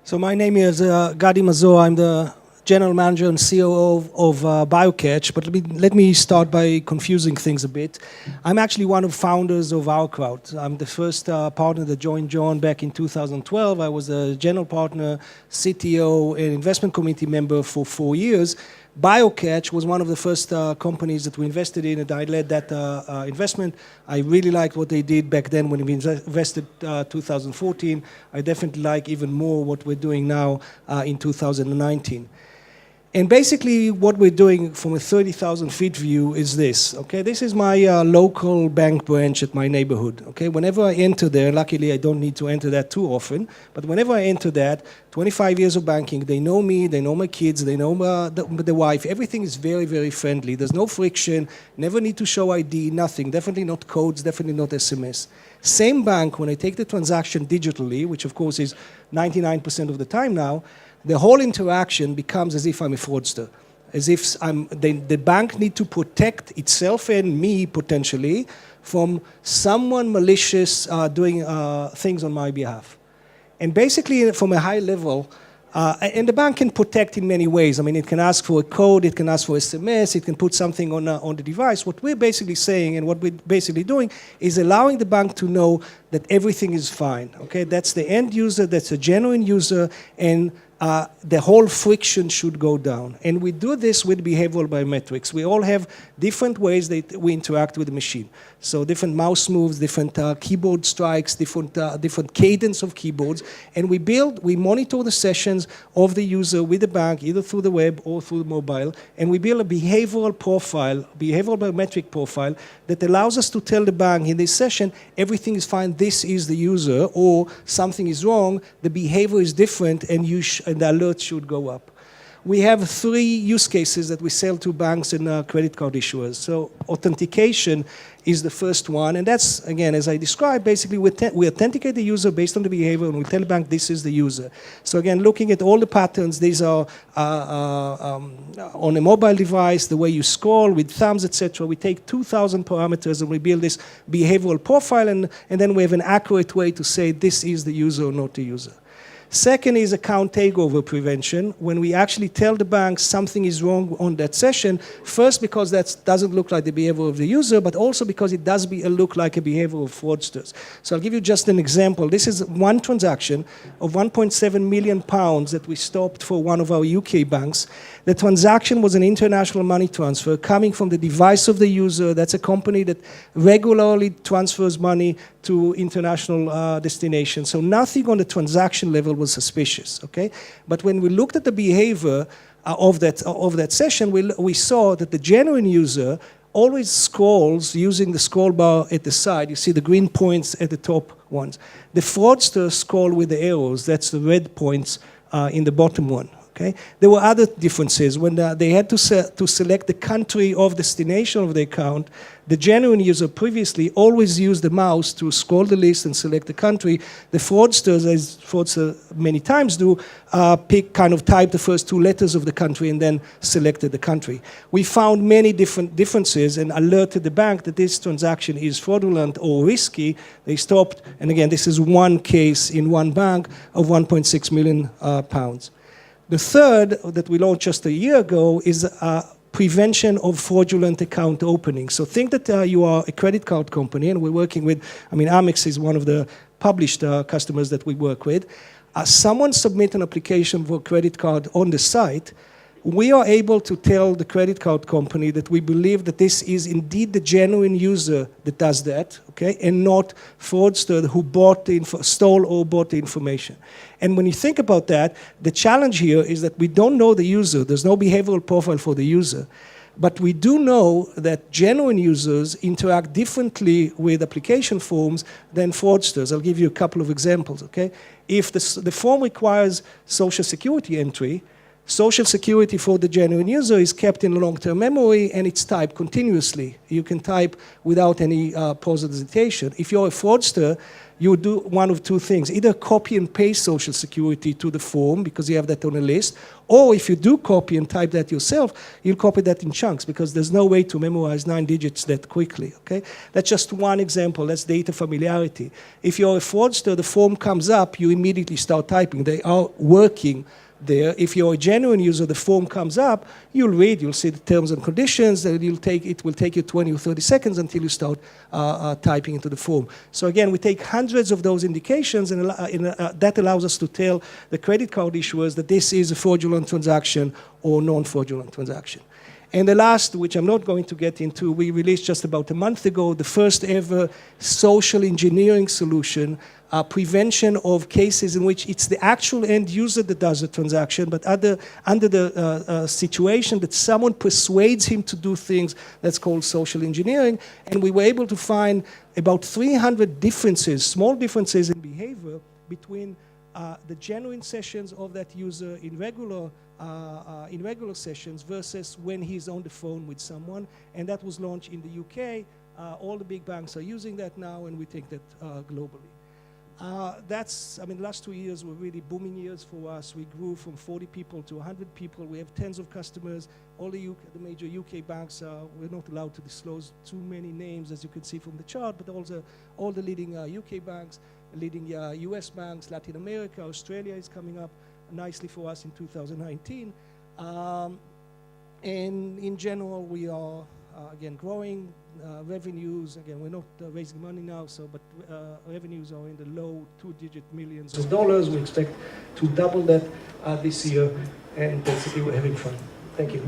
So my name is Gadi Mazor. I'm the General Manager and COO of BioCatch, but let me start by confusing things a bit. I'm actually one of founders of OurCrowd. I'm the first partner that joined John back in 2012. I was a general partner, CTO, and investment committee member for 4 years. BioCatch was one of the first companies that we invested in, and I led that investment. I really liked what they did back then when we invested 2014. I definitely like even more what we're doing now in 2019. And basically what we're doing from a 30,000 feet view is this, okay? This is my local bank branch at my neighborhood, okay? Whenever I enter there, luckily I don't need to enter that too often, but whenever I enter that, 25 years of banking, they know me, they know my kids, they know the wife, everything is very, very friendly. There's no friction, never need to show ID, nothing, definitely not codes, definitely not SMS. Same bank, when I take the transaction digitally, which of course is 99% of the time now, the whole interaction becomes as if I'm a fraudster, as if the bank need to protect itself and me, potentially, from someone malicious doing things on my behalf. And basically, from a high level, and the bank can protect in many ways. I mean, it can ask for a code, it can ask for SMS, it can put something on the device. What we're basically saying and what we're basically doing is allowing the bank to know that everything is fine, okay? That's the end user, that's a genuine user, and the whole friction should go down. And we do this with behavioral biometrics. We all have different ways that we interact with the machine. So different mouse moves, different keyboard strikes, different cadence of keyboards. And we monitor the sessions of the user with the bank, either through the web or through the mobile. And we build a behavioral profile, behavioral biometric profile, that allows us to tell the bank in this session, everything is fine, this is the user, or something is wrong, the behavior is different, and the alerts should go up. We have 3 use cases that we sell to banks and credit card issuers. So authentication is the first one, and that's, again, as I described, basically we authenticate the user based on the behavior, and we tell the bank this is the user. So again, looking at all the patterns, these are on a mobile device, the way you scroll with thumbs, etc. We take 2,000 parameters and we build this behavioral profile, and then we have an accurate way to say this is the user or not the user. Second is account takeover prevention, when we actually tell the bank something is wrong on that session, first because that doesn't look like the behavior of the user, but also because it does look like a behavior of fraudsters. So I'll give you just an example. This is one transaction of £1.7 million that we stopped for one of our UK banks. The transaction was an international money transfer coming from the device of the user. That's a company that regularly transfers money to international destinations. So nothing on the transaction level was suspicious, okay? But when we looked at the behavior of that session, we saw that the genuine user always scrolls using the scroll bar at the side. You see the green points at the top ones. The fraudster scroll with the arrows. That's the red points in the bottom one. Okay? There were other differences. When they had to select the country of destination of the account, the genuine user previously always used the mouse to scroll the list and select the country. The fraudsters, as fraudsters many times do, type the first 2 letters of the country and then selected the country. We found many different differences and alerted the bank that this transaction is fraudulent or risky. They stopped, and again, this is one case in one bank of £1.6 million. The third that we launched just a year ago is prevention of fraudulent account opening. So think that you are a credit card company, and we're working with, Amex is one of the published customers that we work with. Someone submit an application for a credit card on the site. We are able to tell the credit card company that we believe that this is indeed the genuine user that does that, okay, and not fraudster who stole or bought the information. And when you think about that, the challenge here is that we don't know the user. There's no behavioral profile for the user. But we do know that genuine users interact differently with application forms than fraudsters. I'll give you a couple of examples, okay? If the form requires social security entry, Social security for the genuine user is kept in long-term memory, and it's typed continuously. You can type without any pause or hesitation. If you're a fraudster, you do one of two things. Either copy and paste social security to the form, because you have that on a list, or if you do copy and type that yourself, you'll copy that in chunks, because there's no way to memorize 9 digits that quickly, okay? That's just one example. That's data familiarity. If you're a fraudster, the form comes up, you immediately start typing. They are working there. If you're a genuine user, the form comes up, you'll read, you'll see the terms and conditions, and it will take you 20 or 30 seconds until you start typing into the form. So again, we take hundreds of those indications, and that allows us to tell the credit card issuers that this is a fraudulent transaction or non-fraudulent transaction. And the last, which I'm not going to get into, we released just about a month ago, the first ever social engineering solution, prevention of cases in which it's the actual end user that does the transaction, but under the situation that someone persuades him to do things, that's called social engineering. And we were able to find about 300 differences, small differences in behavior between the genuine sessions of that user in regular sessions versus when he's on the phone with someone. And that was launched in the UK. All the big banks are using that now, and we take that globally. The last 2 years were really booming years for us. We grew from 40 people to 100 people. We have tens of customers. All the major UK banks, we're not allowed to disclose too many names, as you can see from the chart, but also all the leading UK banks, leading US banks, Latin America, Australia is coming up nicely for us in 2019. And in general, we are, again, growing revenues. Again, we're not raising money now, but revenues are in the low 2-digit millions of dollars. We expect to double that this year, and basically we're having fun. Thank you.